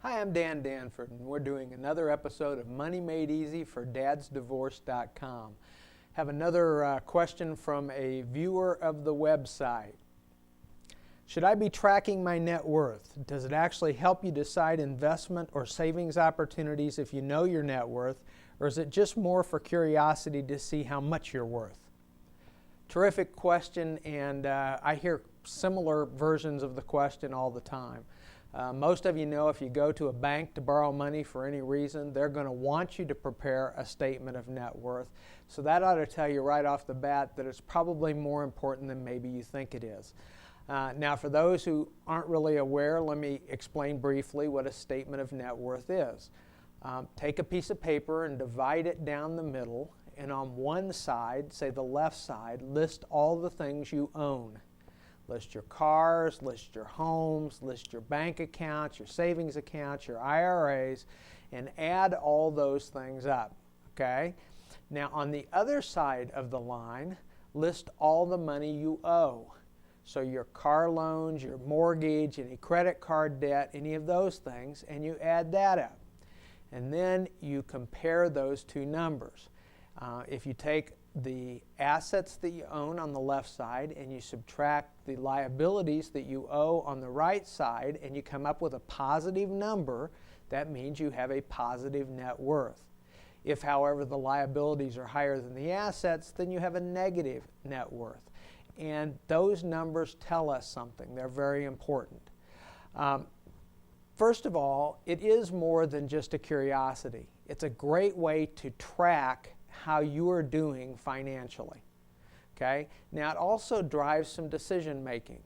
Hi, I'm Dan Danford, and we're doing another episode of Money Made Easy for dadsdivorce.com. Have another question from a viewer of the website. Should I be tracking my net worth? Does it actually help you decide investment or savings opportunities if you know your net worth, or is it just more for curiosity to see how much you're worth? Terrific question, and I hear similar versions of the question all the time. Most of you know if you go to a bank to borrow money for any reason, they're going to want you to prepare a statement of net worth. So that ought to tell you right off the bat that it's probably more important than maybe you think it is. Now, for those who aren't really aware, let me explain briefly what a statement of net worth is. Take a piece of paper and divide it down the middle, and on one side, say the left side, list all the things you own. List your cars, list your homes, list your bank accounts, your savings accounts, your IRAs, and add all those things up, okay? Now, on the other side of the line, list all the money you owe. So your car loans, your mortgage, any credit card debt, any of those things, and you add that up. And then you compare those two numbers. If you take the assets that you own on the left side and you subtract the liabilities that you owe on the right side and you come up with a positive number, that means you have a positive net worth. If, however, the liabilities are higher than the assets, then you have a negative net worth. And those numbers tell us something. They're very important. First of all, it is more than just a curiosity. It's a great way to track how you are doing financially. Okay? Now, it also drives some decision making.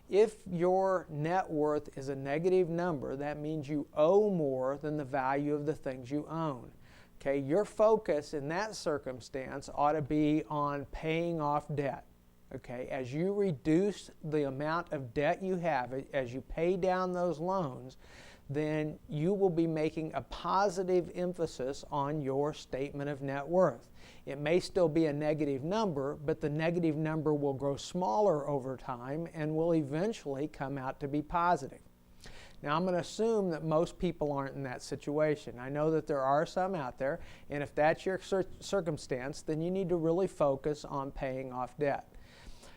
If your net worth is a negative number, that means you owe more than the value of the things you own. Okay? Your focus in that circumstance ought to be on paying off debt. Okay? As you reduce the amount of debt you have, as you pay down those loans, then you will be making a positive emphasis on your statement of net worth. It may still be a negative number, but the negative number will grow smaller over time and will eventually come out to be positive. Now, I'm going to assume that most people aren't in that situation. I know that there are some out there, and if that's your circumstance, then you need to really focus on paying off debt.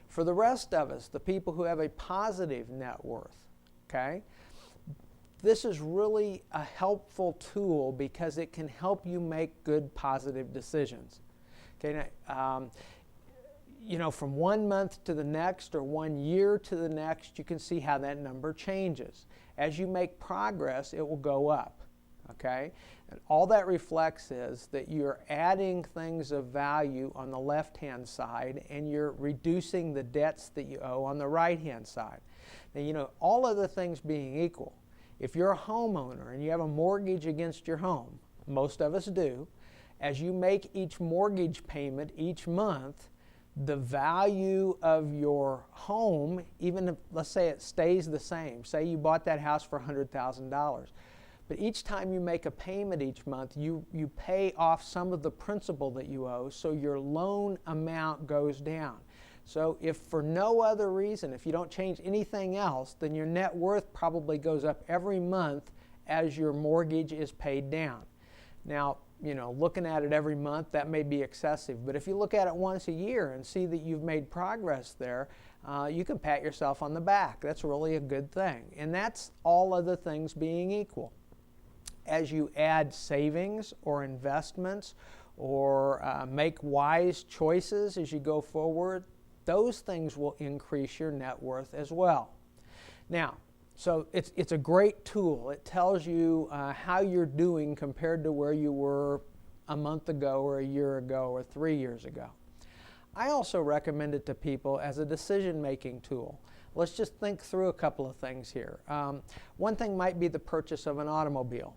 For the rest of us, the people who have a positive net worth, okay, this is really a helpful tool because it can help you make good positive decisions. Okay, now, from 1 month to the next or 1 year to the next, you can see how that number changes. As you make progress, it will go up. Okay, and all that reflects is that you're adding things of value on the left-hand side and you're reducing the debts that you owe on the right-hand side. Now, all other things being equal, if you're a homeowner and you have a mortgage against your home, most of us do, as you make each mortgage payment each month, the value of your home, even if, let's say it stays the same, say you bought that house for $100,000, but each time you make a payment each month, you pay off some of the principal that you owe, so your loan amount goes down. So if for no other reason, if you don't change anything else, then your net worth probably goes up every month as your mortgage is paid down. Now, looking at it every month, that may be excessive, but if you look at it once a year and see that you've made progress there, you can pat yourself on the back. That's really a good thing. And that's all other things being equal. As you add savings or investments or make wise choices as you go forward, those things will increase your net worth as well. Now, so it's a great tool. It tells you how you're doing compared to where you were a month ago or a year ago or 3 years ago. I also recommend it to people as a decision-making tool. Let's just think through a couple of things here. One thing might be the purchase of an automobile.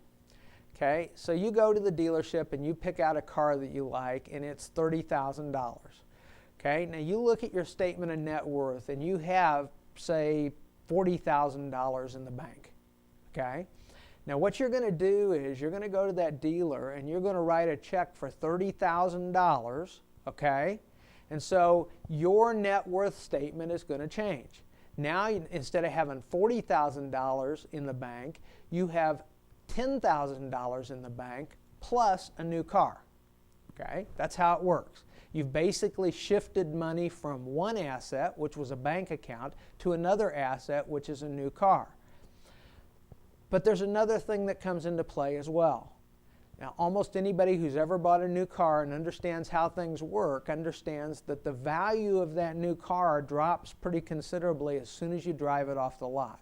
Okay, so you go to the dealership and you pick out a car that you like and it's $30,000. Okay, now you look at your statement of net worth and you have, say, $40,000 in the bank. Okay, now what you're going to do is you're going to go to that dealer and you're going to write a check for $30,000. Okay, and so your net worth statement is going to change. Now, instead of having $40,000 in the bank, you have $10,000 in the bank plus a new car. Okay, that's how it works. You've basically shifted money from one asset, which was a bank account, to another asset, which is a new car. But there's another thing that comes into play as well. Now, almost anybody who's ever bought a new car and understands how things work understands that the value of that new car drops pretty considerably as soon as you drive it off the lot.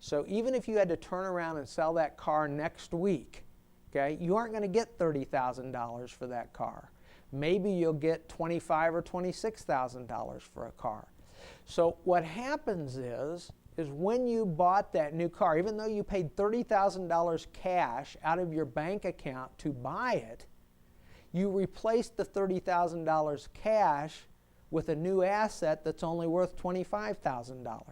So even if you had to turn around and sell that car next week, okay, you aren't going to get $30,000 for that car. Maybe you'll get $25,000 or $26,000 for a car. So what happens is when you bought that new car, even though you paid $30,000 cash out of your bank account to buy it, you replaced the $30,000 cash with a new asset that's only worth $25,000.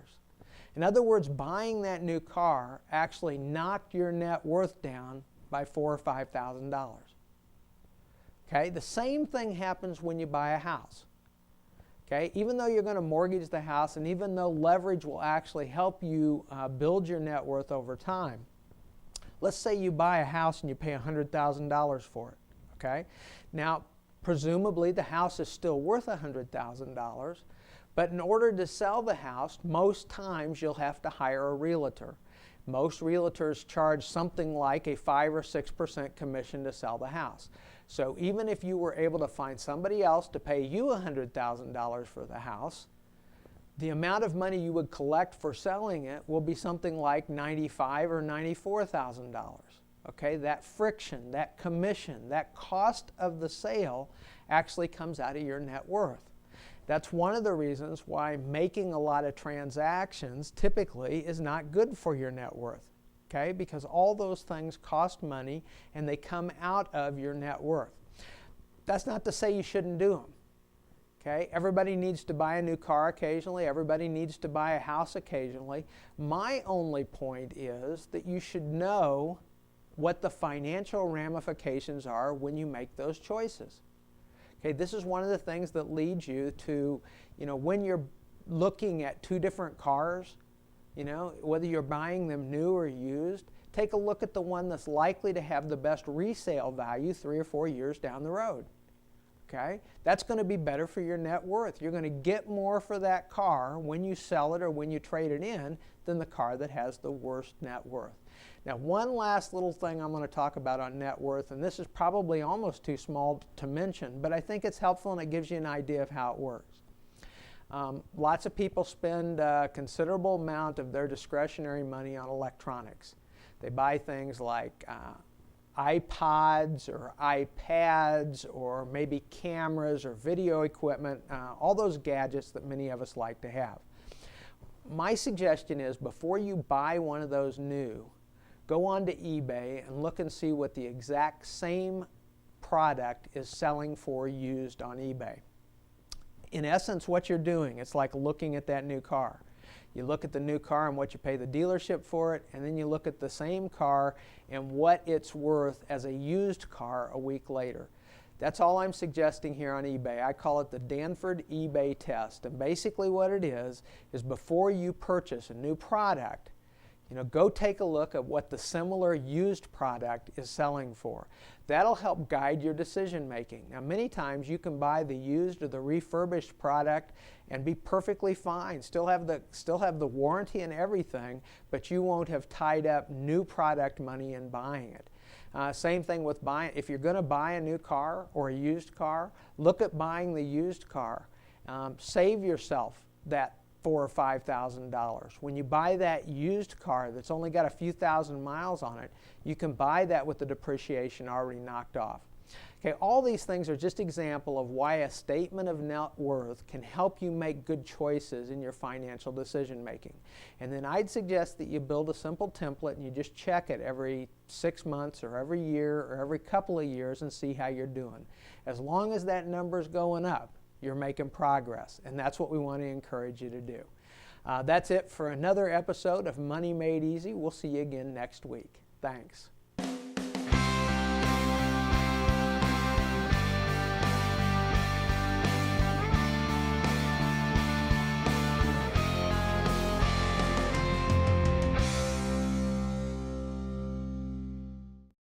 In other words, buying that new car actually knocked your net worth down by $4,000 or $5,000. Okay, the same thing happens when you buy a house. Okay, even though you're going to mortgage the house and even though leverage will actually help you build your net worth over time, let's say you buy a house and you pay $100,000 for it. Okay, now presumably the house is still worth $100,000, but in order to sell the house, most times you'll have to hire a realtor. Most realtors charge something like a 5 or 6% commission to sell the house. So even if you were able to find somebody else to pay you $100,000 for the house, the amount of money you would collect for selling it will be something like $95,000 or $94,000. Okay, that friction, that commission, that cost of the sale actually comes out of your net worth. That's one of the reasons why making a lot of transactions typically is not good for your net worth. Okay, because all those things cost money and they come out of your net worth. That's not to say you shouldn't do them. Okay, everybody needs to buy a new car occasionally. Everybody needs to buy a house occasionally. My only point is that you should know what the financial ramifications are when you make those choices. Okay, this is one of the things that leads you to, when you're looking at two different cars, whether you're buying them new or used, take a look at the one that's likely to have the best resale value 3 or 4 years down the road. Okay? That's going to be better for your net worth. You're going to get more for that car when you sell it or when you trade it in than the car that has the worst net worth. Now, one last little thing I'm going to talk about on net worth, and this is probably almost too small to mention, but I think it's helpful and it gives you an idea of how it works. Lots of people spend a considerable amount of their discretionary money on electronics. They buy things like iPods or iPads or maybe cameras or video equipment, all those gadgets that many of us like to have. My suggestion is before you buy one of those new, go on to eBay and look and see what the exact same product is selling for used on eBay. In essence, what you're doing, it's like looking at that new car. You look at the new car and what you pay the dealership for it, and then you look at the same car and what it's worth as a used car a week later. That's all I'm suggesting here on eBay. I call it the Danford eBay test. And basically what it is before you purchase a new product, go take a look at what the similar used product is selling for. That'll help guide your decision making. Now, many times you can buy the used or the refurbished product and be perfectly fine, still have the warranty and everything, but you won't have tied up new product money in buying it. Same thing with buying. If you're going to buy a new car or a used car, look at buying the used car. Save yourself that $4,000 or $5,000. When you buy that used car that's only got a few thousand miles on it, you can buy that with the depreciation already knocked off. Okay, all these things are just example of why a statement of net worth can help you make good choices in your financial decision making. And then I'd suggest that you build a simple template and you just check it every 6 months or every year or every couple of years and see how you're doing. As long as that number's going up, you're making progress, and that's what we want to encourage you to do. That's it for another episode of Money Made Easy. We'll see you again next week. Thanks.